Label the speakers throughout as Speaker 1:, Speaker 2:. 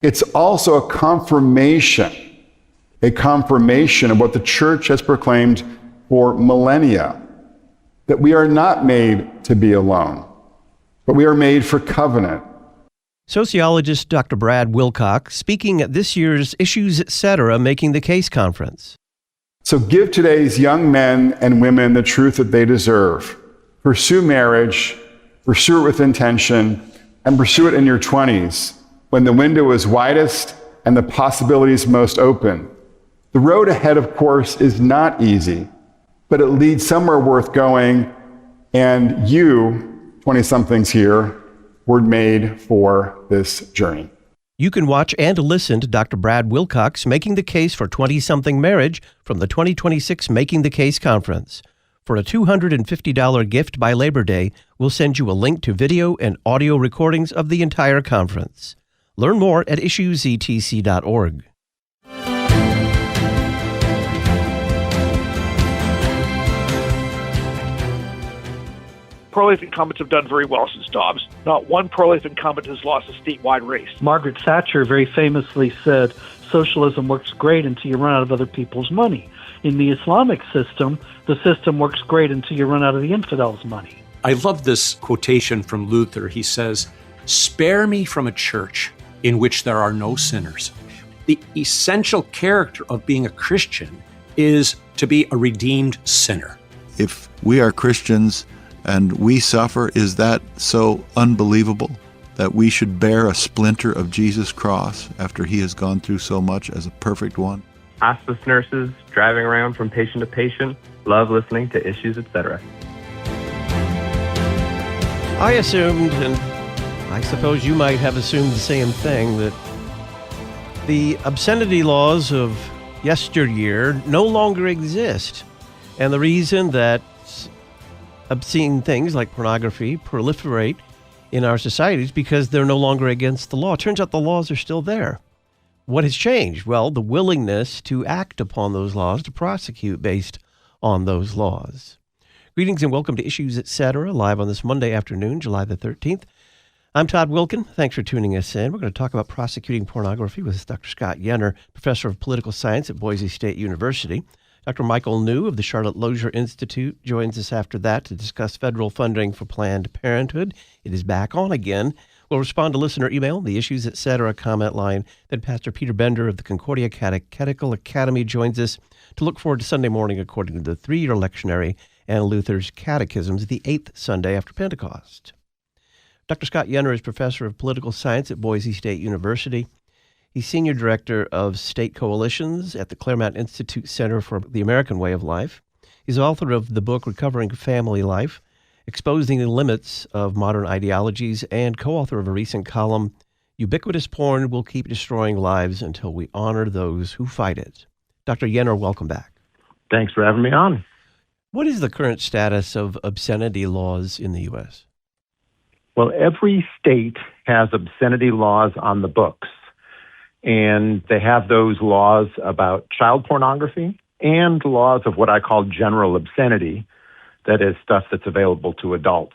Speaker 1: It's also a confirmation of what the church has proclaimed for millennia, that we are not made to be alone, but we are made for covenant.
Speaker 2: Sociologist Dr. Brad Wilcox speaking at this year's Issues Etc. Making the Case conference.
Speaker 1: So give today's young men and women the truth that they deserve. Pursue marriage, pursue it with intention, and pursue it in your 20s, when the window is widest and the possibilities most open. The road ahead, of course, is not easy, but it leads somewhere worth going, and you, 20-somethings here, were made for this journey.
Speaker 2: You can watch and listen to Dr. Brad Wilcox making the case for 20-something marriage from the 2026 Making the Case conference. For a $250 gift by Labor Day, we'll send you a link to video and audio recordings of the entire conference. Learn more at issuesetc.org.
Speaker 3: Pro-life incumbents have done very well since Dobbs. Not one pro-life incumbent has lost a statewide race.
Speaker 4: Margaret Thatcher very famously said, socialism works great until you run out of other people's money. In the Islamic system, the system works great until you run out of the infidels' money.
Speaker 5: I love this quotation from Luther. He says, "Spare me from a church in which there are no sinners." The essential character of being a Christian is to be a redeemed sinner.
Speaker 6: If we are Christians and we suffer, is that so unbelievable that we should bear a splinter of Jesus' cross after he has gone through so much as a perfect one?
Speaker 7: Hospice nurses driving around from patient to patient love listening to Issues, Etc.
Speaker 2: I assumed, and I suppose you might have assumed the same thing, that the obscenity laws of yesteryear no longer exist. And the reason that obscene things like pornography proliferate in our societies because they're no longer against the law. It turns out the laws are still there. What has changed? Well, the willingness to act upon those laws, to prosecute based on those laws. Greetings and welcome to Issues Etc., live on this Monday afternoon, July the 13th. I'm Todd Wilkin. Thanks for tuning us in. We're going to talk about prosecuting pornography with Dr. Scott Yenor, professor of political science at Boise State University. Dr. Michael New of the Charlotte Lozier Institute joins us after that to discuss federal funding for Planned Parenthood. It is back on again. We'll respond to listener email, the Issues Etc. comment line. Then Pastor Peter Bender of the Concordia Catechetical Academy joins us to look forward to Sunday morning according to the three-year lectionary and Luther's Catechisms, the 8th Sunday after Pentecost. Dr. Scott Yenor is professor of political science at Boise State University. He's senior director of state coalitions at the Claremont Institute Center for the American Way of Life. He's author of the book Recovering Family Life, Exposing the Limits of Modern Ideologies, and co-author of a recent column, Ubiquitous Porn Will Keep Destroying Lives Until We Honor Those Who Fight It. Dr. Yenor, welcome back.
Speaker 7: Thanks for having me on.
Speaker 2: What is the current status of obscenity laws in the U.S.?
Speaker 7: Well, every state has obscenity laws on the books, and they have those laws about child pornography and laws of what I call general obscenity, that is stuff that's available to adults.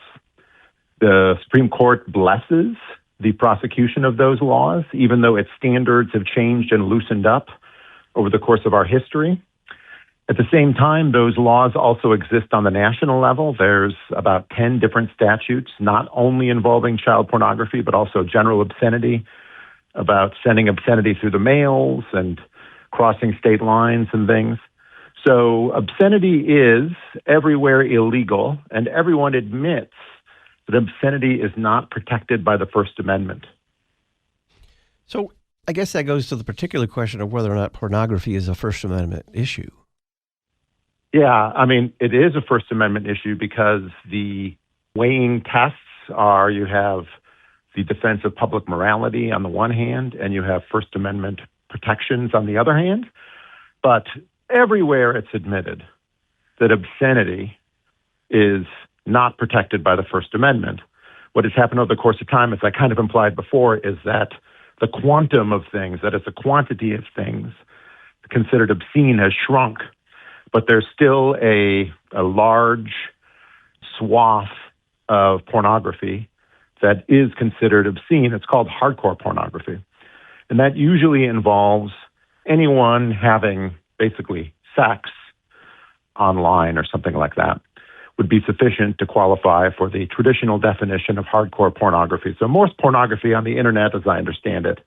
Speaker 7: The Supreme Court blesses the prosecution of those laws, even though its standards have changed and loosened up over the course of our history. At the same time, those laws also exist on the national level. There's about 10 different statutes, not only involving child pornography, but also general obscenity, about sending obscenity through the mails and crossing state lines and things. So obscenity is everywhere illegal, and everyone admits that obscenity is not protected by the First Amendment.
Speaker 2: So I guess that goes to the particular question of whether or not pornography is a First Amendment issue.
Speaker 7: Yeah, I mean, it is a First Amendment issue because the weighing tests are you have the defense of public morality on the one hand, and you have First Amendment protections on the other hand. But everywhere it's admitted that obscenity is not protected by the First Amendment. What has happened over the course of time, as I kind of implied before, is that the quantum of things, that is the quantity of things considered obscene, has shrunk. But there's still a large swath of pornography that is considered obscene. It's called hardcore pornography. And that usually involves anyone having basically sex online or something like that would be sufficient to qualify for the traditional definition of hardcore pornography. So most pornography on the internet, as I understand it,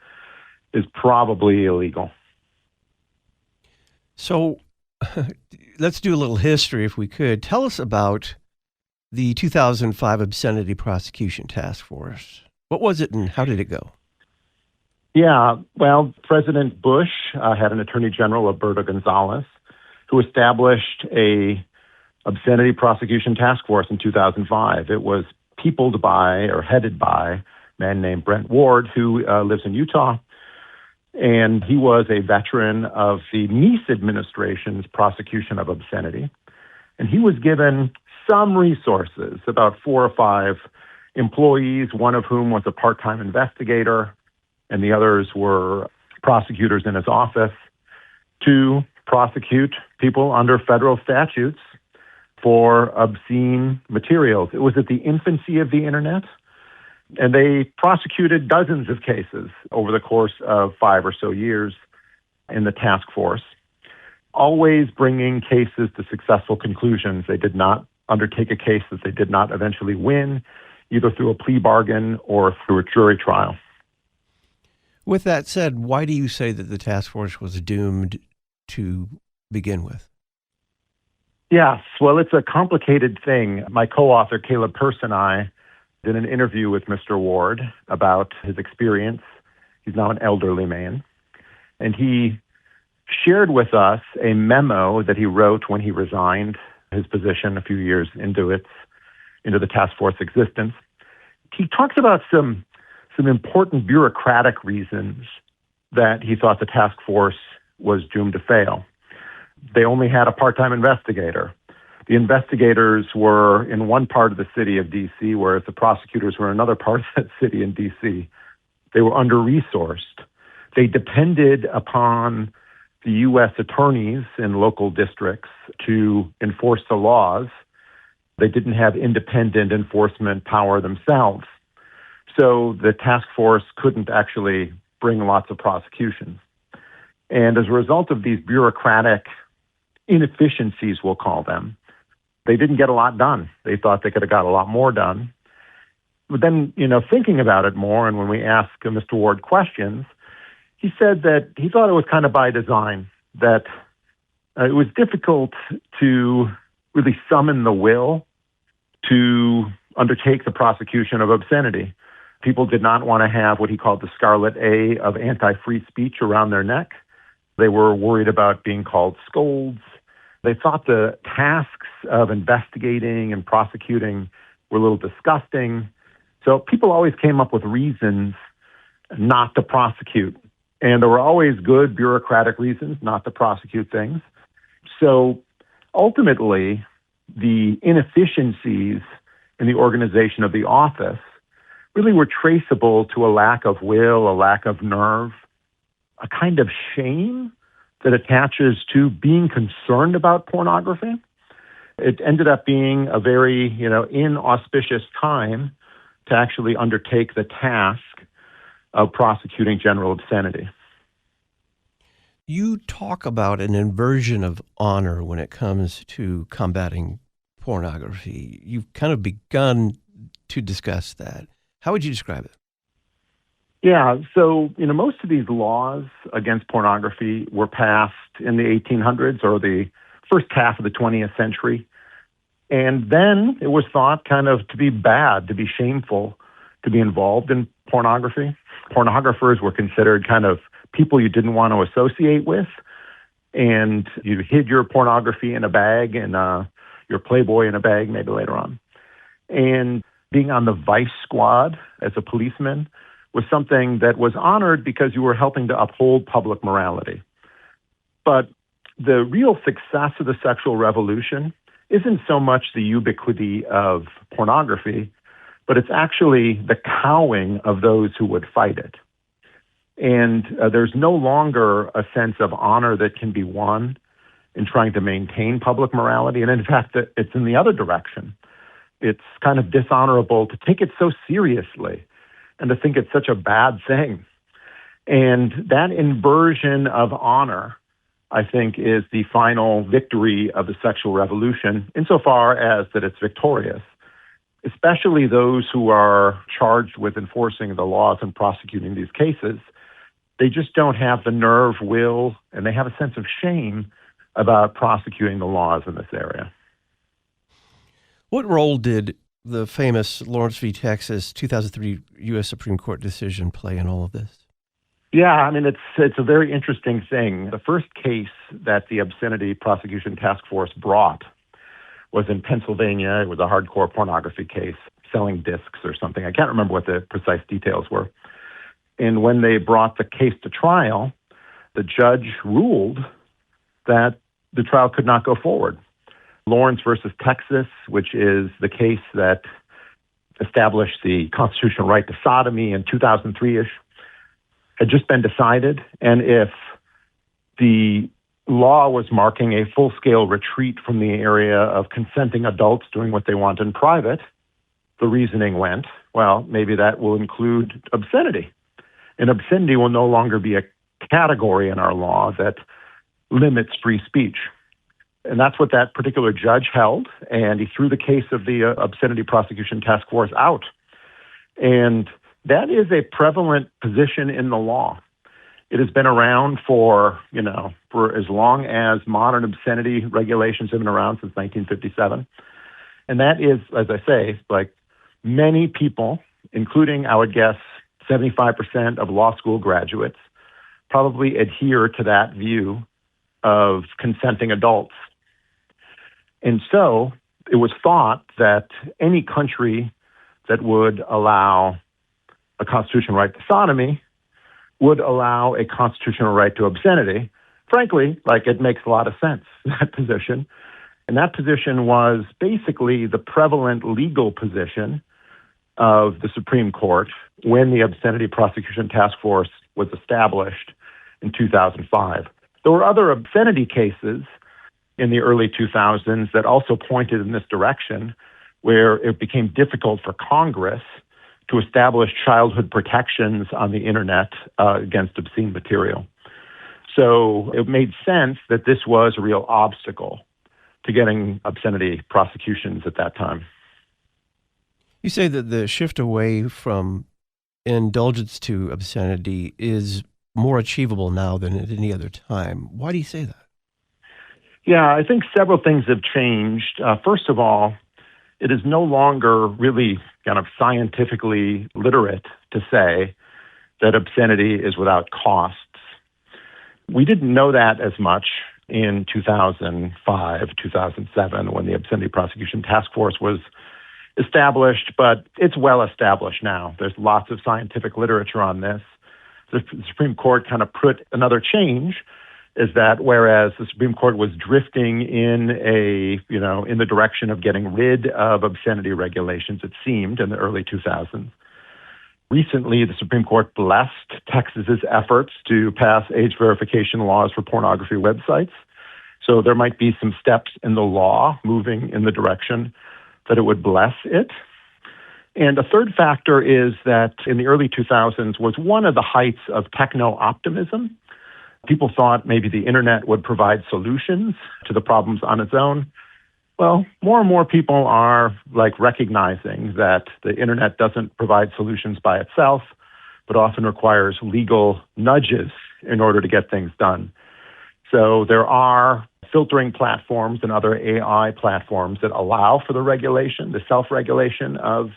Speaker 7: is probably illegal.
Speaker 2: So let's do a little history if we could. Tell us about the 2005 Obscenity Prosecution Task Force. What was it and how did it go?
Speaker 7: Yeah, well, President Bush had an Attorney General, Roberto Gonzalez, who established a Obscenity Prosecution Task Force in 2005. It was peopled by or headed by a man named Brent Ward, who lives in Utah. And he was a veteran of the Meese administration's prosecution of obscenity. And he was given some resources, about 4 or 5 employees, one of whom was a part-time investigator, and the others were prosecutors in his office, to prosecute people under federal statutes for obscene materials. It was at the infancy of the internet, and they prosecuted dozens of cases over the course of 5 or so years in the task force, always bringing cases to successful conclusions. They did not undertake a case that they did not eventually win, either through a plea bargain or through a jury trial.
Speaker 2: With that said, why do you say that the task force was doomed to begin with?
Speaker 7: Yes, well, it's a complicated thing. My co-author, Caleb Peirce, and I did an interview with Mr. Ward about his experience. He's now an elderly man. And he shared with us a memo that he wrote when he resigned his position a few years into the task force existence. He talks about some important bureaucratic reasons that he thought the task force was doomed to fail. They only had a part-time investigator. The investigators were in one part of the city of D.C., whereas the prosecutors were in another part of that city in D.C. They were under-resourced. They depended upon the U.S. attorneys in local districts to enforce the laws. They didn't have independent enforcement power themselves. So the task force couldn't actually bring lots of prosecutions. And as a result of these bureaucratic inefficiencies, we'll call them, they didn't get a lot done. They thought they could have got a lot more done. But then, thinking about it more, and when we asked Mr. Ward questions, he said that he thought it was kind of by design, that it was difficult to really summon the will to undertake the prosecution of obscenity. People did not want to have what he called the scarlet A of anti-free speech around their neck. They were worried about being called scolds. They thought the tasks of investigating and prosecuting were a little disgusting. So people always came up with reasons not to prosecute. And there were always good bureaucratic reasons not to prosecute things. So ultimately, the inefficiencies in the organization of the office really were traceable to a lack of will, a lack of nerve, a kind of shame that attaches to being concerned about pornography. It ended up being a very, inauspicious time to actually undertake the task of prosecuting general obscenity.
Speaker 2: You talk about an inversion of honor when it comes to combating pornography. You've kind of begun to discuss that. How would you describe it?
Speaker 7: Yeah, so, most of these laws against pornography were passed in the 1800s or the first half of the 20th century. And then it was thought kind of to be bad, to be shameful, to be involved in pornography. Pornographers were considered kind of people you didn't want to associate with. And you hid your pornography in a bag and your Playboy in a bag maybe later on. And being on the vice squad as a policeman was something that was honored because you were helping to uphold public morality. But the real success of the sexual revolution isn't so much the ubiquity of pornography, but it's actually the cowing of those who would fight it. And there's no longer a sense of honor that can be won in trying to maintain public morality. And in fact, it's in the other direction. It's kind of dishonorable to take it so seriously and to think it's such a bad thing. And that inversion of honor, I think, is the final victory of the sexual revolution, insofar as that it's victorious, especially those who are charged with enforcing the laws and prosecuting these cases. They just don't have the nerve, will, and they have a sense of shame about prosecuting the laws in this area.
Speaker 2: What role did the famous Lawrence v. Texas 2003 U.S. Supreme Court decision play in all of this?
Speaker 7: Yeah, I mean, it's a very interesting thing. The first case that the Obscenity Prosecution Task Force brought was in Pennsylvania. It was a hardcore pornography case, selling discs or something. I can't remember what the precise details were. And when they brought the case to trial, the judge ruled that the trial could not go forward. Lawrence versus Texas, which is the case that established the constitutional right to sodomy in 2003-ish, had just been decided. And if the law was marking a full-scale retreat from the area of consenting adults doing what they want in private, the reasoning went, well, maybe that will include obscenity. And obscenity will no longer be a category in our law that limits free speech. And that's what that particular judge held, and he threw the case of the Obscenity Prosecution Task Force out. And that is a prevalent position in the law. It has been around for as long as modern obscenity regulations have been around, since 1957. And that is, as I say, like many people, including, I would guess, 75% of law school graduates, probably adhere to that view of consenting adults. And so it was thought that any country that would allow a constitutional right to sodomy would allow a constitutional right to obscenity. Frankly, it makes a lot of sense, that position. And that position was basically the prevalent legal position of the Supreme Court when the Obscenity Prosecution Task Force was established in 2005. There were other obscenity cases in the early 2000s that also pointed in this direction, where it became difficult for Congress to establish childhood protections on the internet against obscene material. So it made sense that this was a real obstacle to getting obscenity prosecutions at that time.
Speaker 2: You say that the shift away from indulgence to obscenity is more achievable now than at any other time. Why do you say that?
Speaker 7: Yeah, I think several things have changed. First of all, it is no longer really kind of scientifically literate to say that obscenity is without costs. We didn't know that as much in 2005, 2007, when the Obscenity Prosecution Task Force was established, but it's well established now. There's lots of scientific literature on this. The Supreme Court kind of put another change, is that whereas the Supreme Court was drifting in the direction of getting rid of obscenity regulations, it seemed, in the early 2000s. Recently, the Supreme Court blessed Texas's efforts to pass age verification laws for pornography websites. So there might be some steps in the law moving in the direction that it would bless it. And a third factor is that in the early 2000s was one of the heights of techno-optimism. People thought maybe the internet would provide solutions to the problems on its own. Well, more and more people are recognizing that the internet doesn't provide solutions by itself, but often requires legal nudges in order to get things done. So there are filtering platforms and other AI platforms that allow for the regulation, the self-regulation of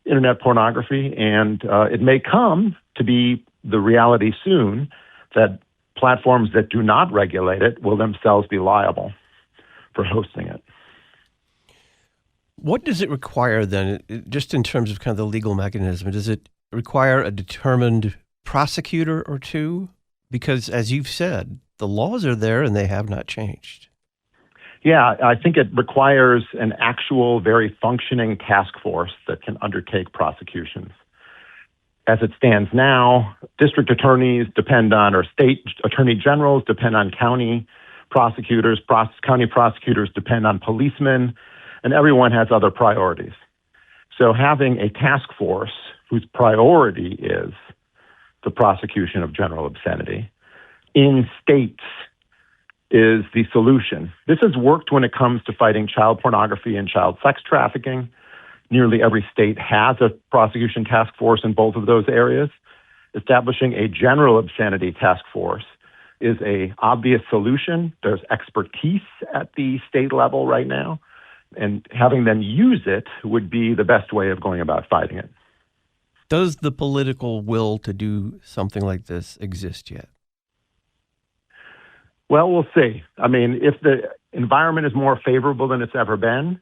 Speaker 7: internet pornography, and it may come to be the reality soon that platforms that do not regulate it will themselves be liable for hosting it.
Speaker 2: What does it require then, just in terms of kind of the legal mechanism? Does it require a determined prosecutor or two? Because as you've said, the laws are there and they have not changed.
Speaker 7: Yeah, I think it requires an actual, very functioning task force that can undertake prosecutions. As it stands now, district attorneys depend on, or state attorney generals depend on county prosecutors, county prosecutors depend on policemen, and everyone has other priorities. So having a task force whose priority is the prosecution of general obscenity. In states is the solution. This has worked when it comes to fighting child pornography and child sex trafficking. Nearly every state has a prosecution task force in both of those areas. Establishing a general obscenity task force is an obvious solution. There's expertise at the state level right now, and having them use it would be the best way of going about fighting it.
Speaker 2: Does the political will to do something like this exist yet?
Speaker 7: Well, we'll see. I mean, if the environment is more favorable than it's ever been,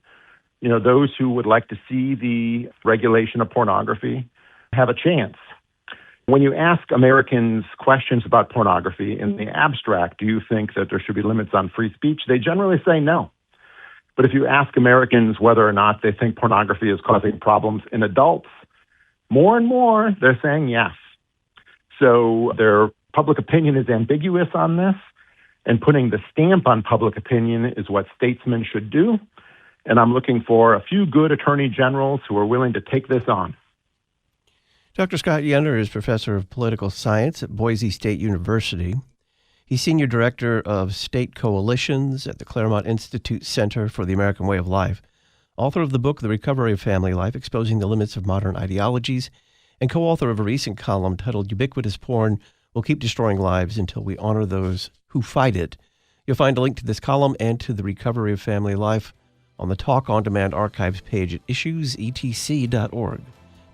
Speaker 7: those who would like to see the regulation of pornography have a chance. When you ask Americans questions about pornography in the abstract, do you think that there should be limits on free speech? They generally say no. But if you ask Americans whether or not they think pornography is causing problems in adults, more and more they're saying yes. So their public opinion is ambiguous on this, and putting the stamp on public opinion is what statesmen should do. And I'm looking for a few good attorney generals who are willing to take this on.
Speaker 2: Dr. Scott Yenor is professor of political science at Boise State University. He's senior director of state coalitions at the Claremont Institute Center for the American Way of Life, author of the book The Recovery of Family Life, Exposing the Limits of Modern Ideologies, and co-author of a recent column titled Ubiquitous Porn Will Keep Destroying Lives Until We Honor Those Who Fight It. You'll find a link to this column and to The Recovery of Family Life on the Talk On Demand archives page at issuesetc.org.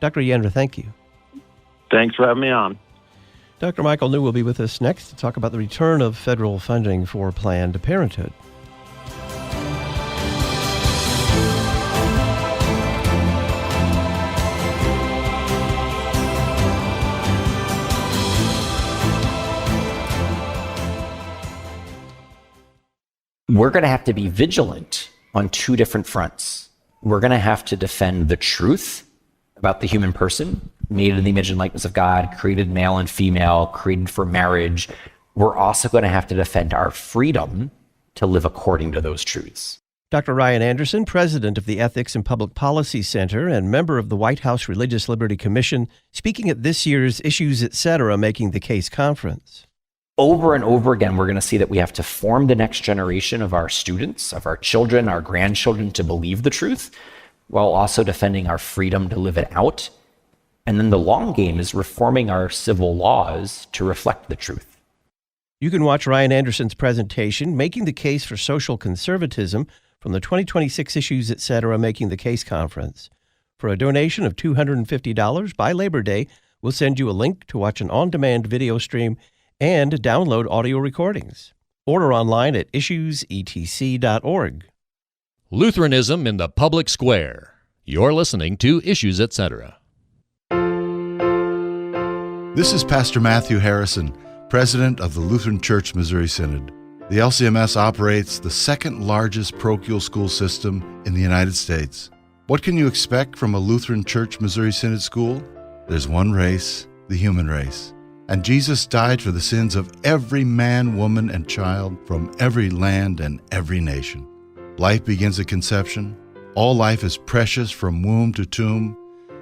Speaker 2: Dr. Yenor, thank you.
Speaker 7: Thanks for having me on.
Speaker 2: Dr. Michael New will be with us next to talk about the return of federal funding for Planned Parenthood.
Speaker 8: We're going to have to be vigilant on two different fronts. We're going to have to defend the truth about the human person, made in the image and likeness of God, created male and female, created for marriage. We're also going to have to defend our freedom to live according to those truths.
Speaker 2: Dr. Ryan Anderson, president of the Ethics and Public Policy Center and member of the White House Religious Liberty Commission, speaking at this year's Issues Etc. Making the Case conference.
Speaker 8: Over and over again, we're going to see that we have to form the next generation of our students, of our children, our grandchildren to believe the truth, while also defending our freedom to live it out. And then the long game is reforming our civil laws to reflect the truth.
Speaker 2: You can watch Ryan Anderson's presentation, Making the Case for Social Conservatism, from the 2026 Issues Etc. Making the Case conference. For a donation of $250 by Labor Day, we'll send you a link to watch an on-demand video stream and download audio recordings. Order online at issuesetc.org.
Speaker 9: Lutheranism in the Public Square. You're listening to Issues Etc.
Speaker 6: This is Pastor Matthew Harrison, president of the Lutheran Church Missouri Synod. The LCMS operates the second largest parochial school system in the United States. What can you expect from a Lutheran Church Missouri Synod school? There's one race, the human race. And Jesus died for the sins of every man, woman, and child from every land and every nation. Life begins at conception. All life is precious from womb to tomb,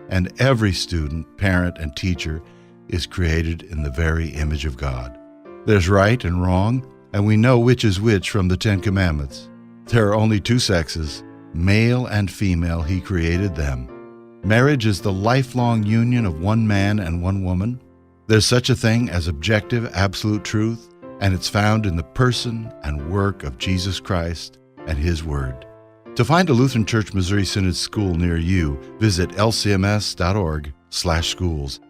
Speaker 6: and every student, parent, and teacher is created in the very image of God. There's right and wrong, and we know which is which from the Ten Commandments. There are only two sexes, male and female. He created them. Marriage is the lifelong union of one man and one woman. There's such a thing as objective, absolute truth, and it's found in the person and work of Jesus Christ and His Word. To find a Lutheran Church Missouri Synod school near you, visit lcms.org/schools.